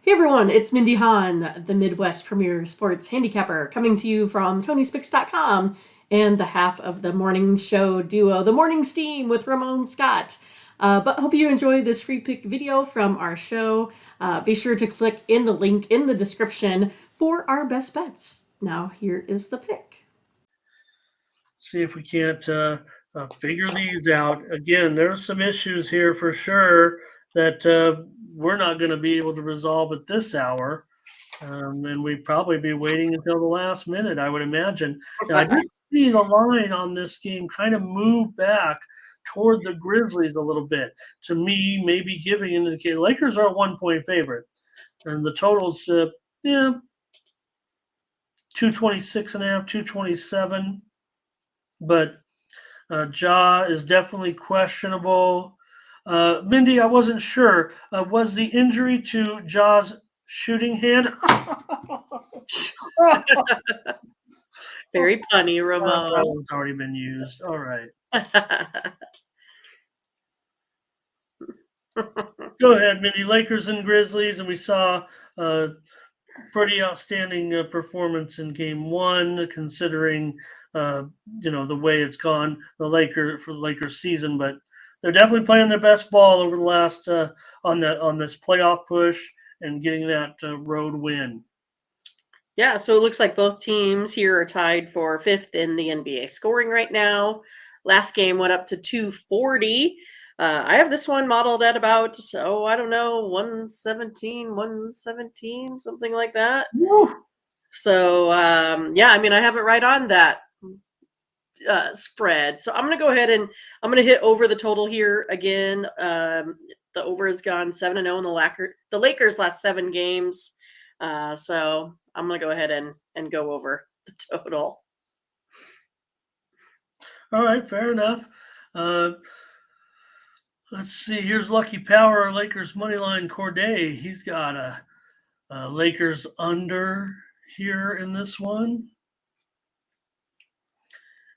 Hey everyone, it's Mindy Hahne, the Midwest premier sports handicapper, coming to you from TonySpix.com and the half of the morning show duo, The Morning Steam with Ramon Scott. But hope you enjoy this free pick video from our show. Be sure to click in the link in the description for our best bets. Now here is the pick. See if we can't figure these out. Again, there's some issues here for sure that we're not going to be able to resolve at this hour. And we'd probably be waiting until the last minute, I would imagine. Now, I did see the line on this game kind of move back toward the Grizzlies a little bit. To me, maybe giving an indication. Lakers are a 1-point favorite. And the total's, 226 and a half, 227. But Ja is definitely questionable. Mindy, I wasn't sure. Was the injury to Ja's shooting hand? Very punny, That Ramon. one's already been used. All right. Go ahead, Mindy. Lakers and Grizzlies, and we saw pretty outstanding performance in Game 1, considering the way it's gone the Lakers season. But they're definitely playing their best ball over the last on this playoff push and getting that road win. Yeah, so it looks like both teams here are tied for fifth in the NBA scoring right now. Last game went up to 240. I have this one modeled at about, I don't know, 117, something like that. Woo! So, yeah, I mean, I have it right on that spread. So I'm going to go ahead and I'm going to hit over the total here again. The over has gone 7-0 in the Lakers last 7 games. So I'm going to go ahead and go over the total. All right, fair enough. Let's see. Here's Lucky Power, Lakers moneyline Corday. He's got a Lakers under here in this one.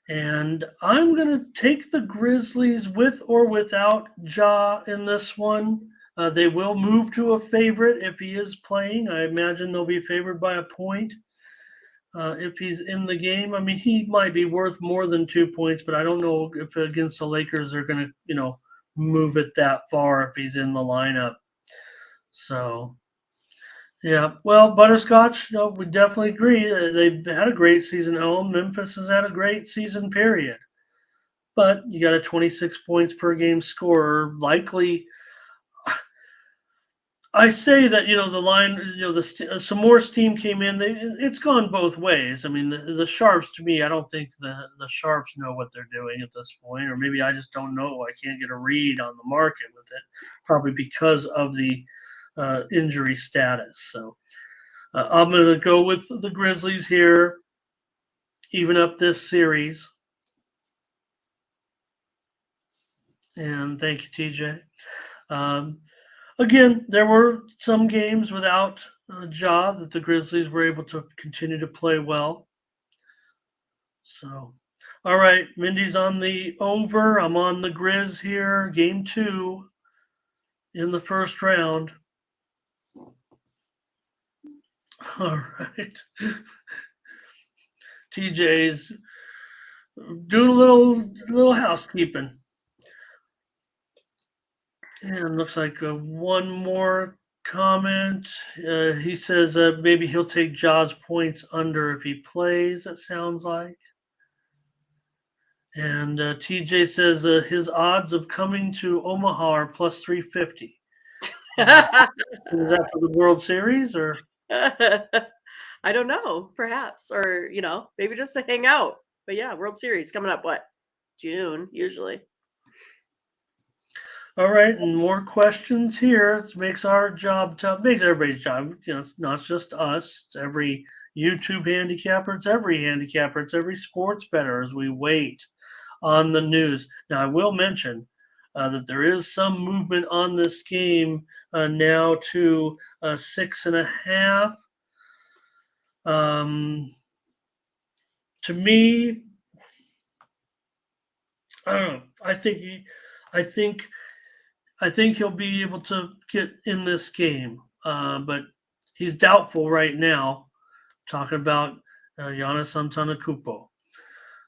And I'm going to take the Grizzlies with or without Ja in this one. They will move to a favorite if he is playing. I imagine they'll be favored by a point if he's in the game. I mean, he might be worth more than 2 points, but I don't know if against the Lakers they're going to, move it that far if he's in the lineup. So, yeah. Well, Butterscotch, we definitely agree. They've had a great season at home. Memphis has had a great season, period. But you got a 26 points per game scorer. Likely, I say that the line, some more steam came in. It's gone both ways. I mean, the Sharps, to me, I don't think the Sharps know what they're doing at this point, or maybe I just don't know. I can't get a read on the market with it, probably because of the injury status. So I'm going to go with the Grizzlies here, even up this series. And thank you, TJ. Again, there were some games without Ja that the Grizzlies were able to continue to play well. So, all right, Mindy's on the over. I'm on the Grizz here. Game 2 in the first round. All right. TJ's doing a little housekeeping. And looks like one more comment. He says maybe he'll take Ja's points under if he plays, it sounds like. And TJ says his odds of coming to Omaha are plus 350. Is that for the World Series or? I don't know, perhaps, or maybe just to hang out. But yeah, World Series coming up. What, June usually? All right, and more questions here. It makes our job tough. Makes everybody's job. It's not just us. It's every YouTube handicapper. It's every handicapper. It's every sports bettor as we wait on the news. Now, I will mention that there is some movement on this game now to 6.5. To me, I don't know. I think he'll be able to get in this game, but he's doubtful right now. Talking about Giannis Antetokounmpo.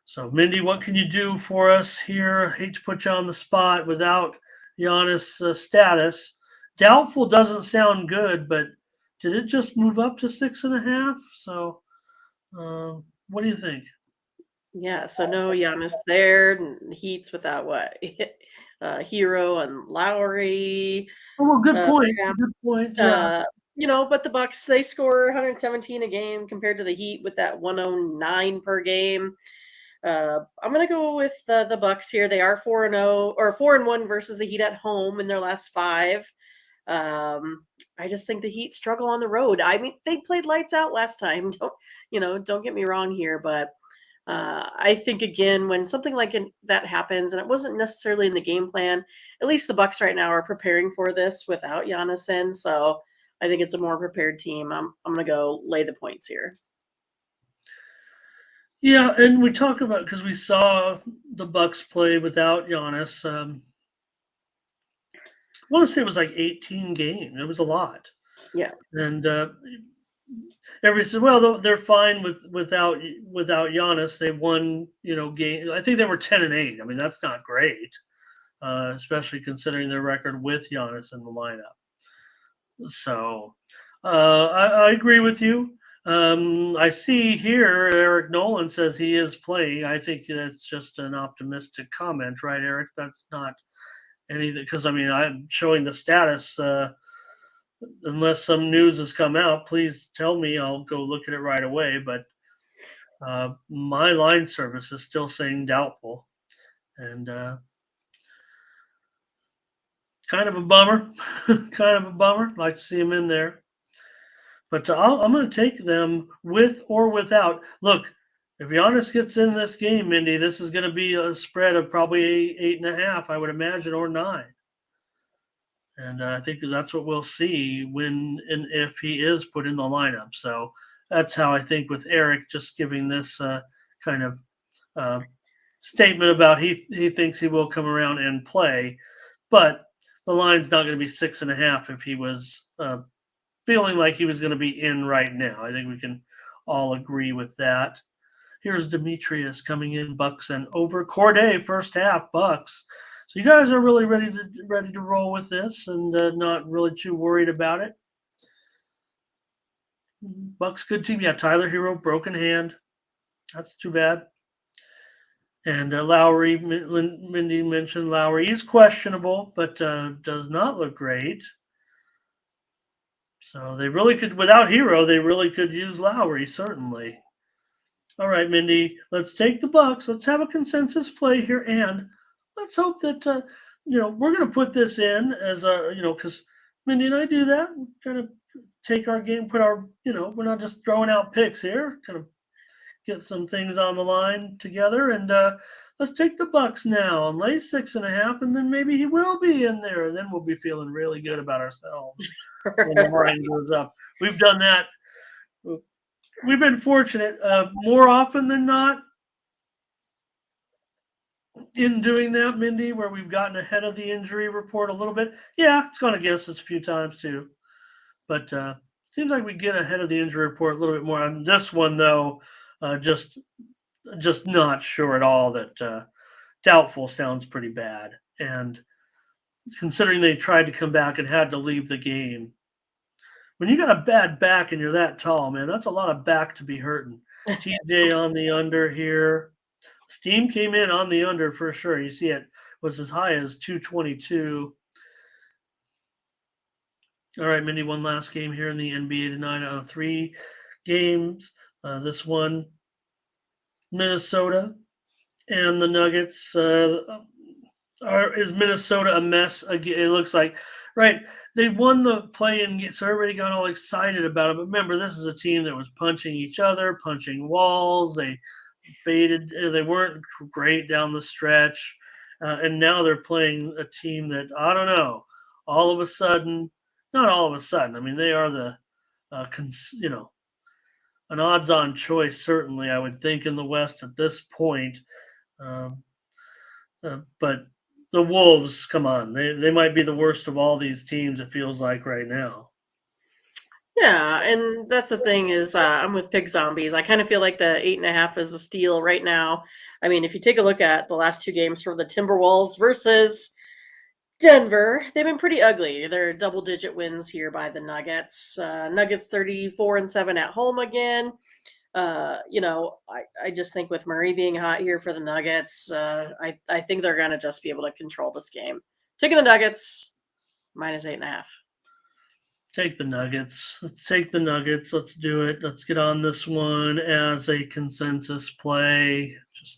So, Mindy, what can you do for us here? I hate to put you on the spot without Giannis' status. Doubtful doesn't sound good, but did it just move up to 6.5? So, what do you think? Yeah, so no Giannis there. Heat's without what? Hero and Lowry. Oh, well, good point. Perhaps. Good point. Yeah. Uh, but the Bucks, they score 117 a game compared to the Heat with that 109 per game. I'm gonna go with the Bucks here. They are 4-0 or 4-1 versus the Heat at home in their last five. I just think the Heat struggle on the road. I mean, they played lights out last time. Don't get me wrong here, but I think again when something like that happens, and it wasn't necessarily in the game plan, at least the Bucks right now are preparing for this without Giannis in. So I think it's a more prepared team. I'm gonna go lay the points here. Yeah, and we talk about because we saw the Bucks play without Giannis. I want to say it was like 18 games. It was a lot. Yeah. And everybody said, well, they're fine without Giannis. They won, game. I think they were 10-8. I mean, that's not great, especially considering their record with Giannis in the lineup. So I agree with you. I see here Eric Nolan says he is playing. I think that's just an optimistic comment, right, Eric? That's not anything because I mean I'm showing the status. Unless some news has come out, please tell me. I'll go look at it right away. But my line service is still saying doubtful, and kind of a bummer. Kind of a bummer. Like to see him in there, but I'm going to take them with or without. Look, if Giannis gets in this game, Mindy, this is going to be a spread of probably 8.5, I would imagine, or 9. And I think that's what we'll see when and if he is put in the lineup. So that's how I think with Eric just giving this kind of uh, statement about he thinks he will come around and play, but the line's not going to be 6.5 if he was feeling like he was going to be in right now. I think we can all agree with that. Here's Demetrius coming in, Bucks and over. Corday, first half, Bucks. So you guys are really ready to roll with this and not really too worried about it. Bucks, good team. Yeah, Tyler Hero, broken hand. That's too bad. And Lowry, Mindy mentioned Lowry. He's questionable, but does not look great. So they really could, without Hero, they really could use Lowry, certainly. All right, Mindy, let's take the Bucks. Let's have a consensus play here, and let's hope that we're going to put this in as a because Mindy and I do that. We kind of take our game, put our we're not just throwing out picks here. Kind of get some things on the line together, and let's take the Bucks now and lay 6.5, and then maybe he will be in there, and then we'll be feeling really good about ourselves when the line goes up. We've done that. We've been fortunate more often than not in doing that, Mindy, where we've gotten ahead of the injury report a little bit. Yeah, it's gone against us a few times too, but seems like we get ahead of the injury report a little bit more. On this one, though, just not sure at all that doubtful sounds pretty bad. And considering they tried to come back and had to leave the game, when you got a bad back and you're that tall, man, that's a lot of back to be hurting. TJ on the under here. Steam came in on the under for sure. You see it was as high as 222. All right, Mindy, one last game here in the NBA tonight out of 3 games. This one, Minnesota and the Nuggets. Is Minnesota a mess again? It looks like, right? They won the play-in, so everybody got all excited about it. But remember, this is a team that was punching each other, punching walls. They faded. They weren't great down the stretch, and now they're playing a team that I don't know. All of a sudden, not all of a sudden. I mean, they are the, an odds-on choice. Certainly, I would think in the West at this point. Um, but the Wolves, come on, they might be the worst of all these teams. It feels like right now. Yeah, and that's the thing is I'm with Pig Zombies. I kind of feel like the 8.5 is a steal right now. I mean, if you take a look at the last two games for the Timberwolves versus Denver, they've been pretty ugly. They're double-digit wins here by the Nuggets. Nuggets 34-7 at home again. I just think with Murray being hot here for the Nuggets, I think they're gonna just be able to control this game. Taking the Nuggets minus 8.5. Take the Nuggets. Let's take the Nuggets. Let's do it. Let's get on this one as a consensus play. Just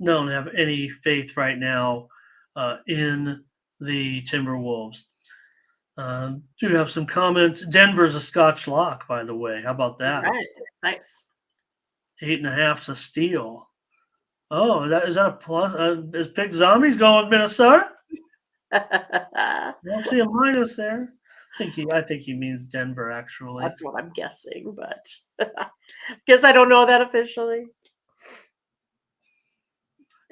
don't have any faith right now in the Timberwolves. Do have some comments. Denver's a Scotch lock, by the way. How about All that? right, nice. 8.5's a steal. Oh, is that a plus? Is Pig Zombies going with Minnesota? I don't see a minus there. I think he means Denver actually. That's what I'm guessing, but guess I don't know that officially.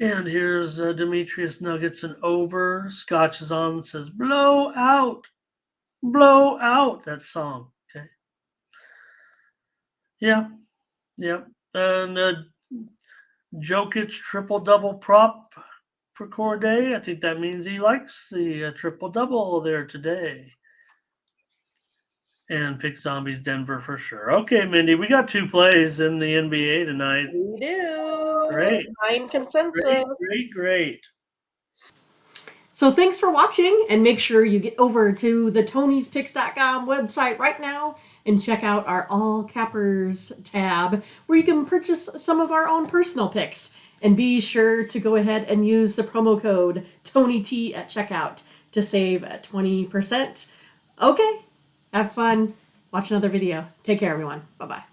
And here's Demetrius Nuggets and over. Scotch is on and says, blow out. Blow out that song. Okay. Yeah. Yeah. And Jokic triple double prop for Corday. I think that means he likes the triple double there today. And pick Zombies Denver for sure. Okay, Mindy, we got 2 plays in the NBA tonight. We do. Great. 9 consensus. Great. So thanks for watching, and make sure you get over to the Tony'sPicks.com website right now and check out our All Cappers tab where you can purchase some of our own personal picks. And be sure to go ahead and use the promo code TonyT at checkout to save 20%. Okay, have fun. Watch another video. Take care, everyone. Bye-bye.